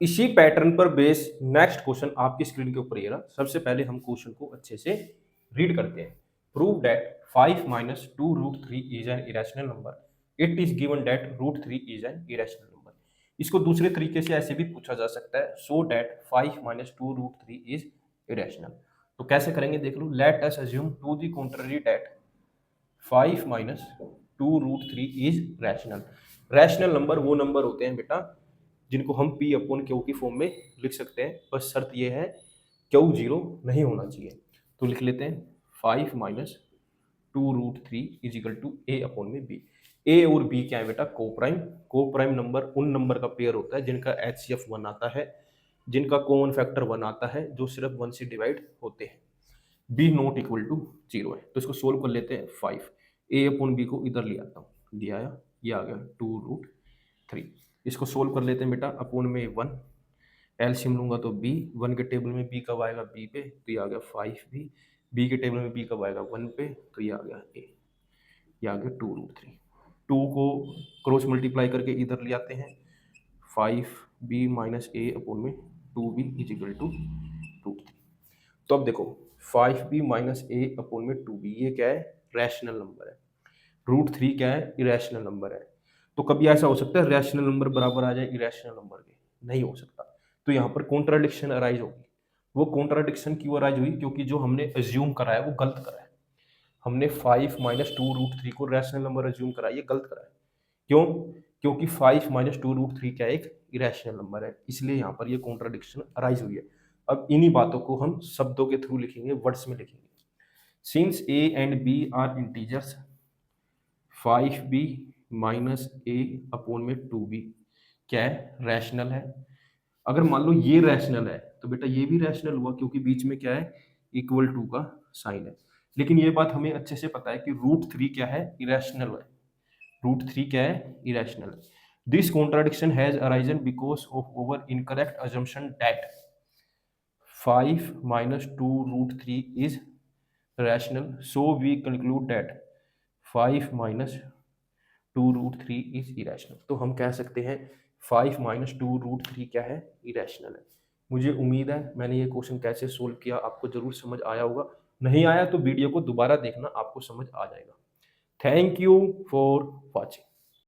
इसी पैटर्न पर base next question आपकी स्क्रीन के ऊपर ये रहा। सबसे पहले हम क्वेश्चन को अच्छे से रीड करते हैं। Prove that 5 minus 2 root 3 is an irrational number. It is given that root 3 is an irrational number. इसको दूसरे तरीके से ऐसे भी पूछा जा सकता है, so that 5 minus 2 root 3 is irrational. तो कैसे करेंगे देख लो। Let us assume to the contrary that 5 minus 2 root 3 is rational. Rational number वो नंबर होते हैं बेटा जिनको हम P अपॉन क्यू की फॉर्म में लिख सकते हैं, बस शर्त ये है क्यू 0 नहीं होना चाहिए। तो लिख लेते हैं 5 minus 2 root 3 is equal to A upon में B। A और B क्या है बेटा? कोप्राइम। कोप्राइम नंबर उन नंबर का पेयर होता है जिनका HCF 1 आता है, जिनका कॉमन फैक्टर 1 आता है, जो सिर्फ 1 से डिवाइड होते हैं। B नॉट इक्वल टू 0 है, तो इसको सोल्व कर लेते हैं। 5 A अपॉन B को इधर ले आता हूँ, दिया आया, ये आ गया 2 रूट 3। इसको सोल्व कर लेते हैं बेटा। अपॉन में 1, एलसीएम लूंगा तो B, 1 के टेबल में B कब आएगा? B पे, तो ये आ गया 5B। B के टेबल में B कब आएगा? 1 पे, तो ये आ गया A, ये आ गया 2 रूट 3। 2 को क्रॉस मल्टीप्लाई करके इधर ले आते हैं, 5B माइनस A अपॉन में 2B is equal to root 3। तो अब देखो 5B माइनस A अपॉन में 2B, ये क्या है? रैशनल नंबर है। रूट 3 क्या है? इरेशनल नंबर है। तो कभी ऐसा हो सकता है रैशनल नंबर बराबर आ जाए इरेशनल नंबर के? नहीं हो सकता। तो यहाँ पर कॉन्ट्राडिक्शन अराइज होगी। वो कॉन्ट्राडिक्शन क्यों अराइज हुई? क्योंकि जो हमने अज्यूम करा है वो गलत करा है। हमने 5 माइनस 2 रूट 3 को रैशनल नंबर अज्यूम करा है, ये गलत करा है। क्यों? क्योंकि 5 माइनस 2 रूट 3 क्या है? एक इरेशनल नंबर है, इसलिए यहाँ पर ये कॉन्ट्राडिक्शन अराइज हुई है। अब इन्हीं बातों को हम शब्दों के थ्रू लिखेंगे, वर्ड्स में लिखेंगे। Since A and B are integers, 5B minus A upon में 2B क्या है? रैशनल है। अगर मान लो ये रैशनल है तो बेटा ये भी रैशनल हुआ, क्योंकि बीच में क्या है? इक्वल टू का साइन है। लेकिन ये बात हमें अच्छे से पता है कि रूट 3 क्या है? इरेशनल है। रूट 3 क्या है? इरेशनल है। This contradiction has arisen because of our incorrect assumption that 5 minus 2 root 3 is rational, so we conclude that 5 minus 2 root 3 is irrational। तो हम कह सकते हैं 5 माइनस 2 रूट 3 क्या है? irrational है। मुझे उम्मीद है मैंने ये क्वेश्चन कैसे सोल्व किया आपको जरूर समझ आया होगा। नहीं आया तो वीडियो को दोबारा देखना, आपको समझ आ जाएगा। Thank you for watching.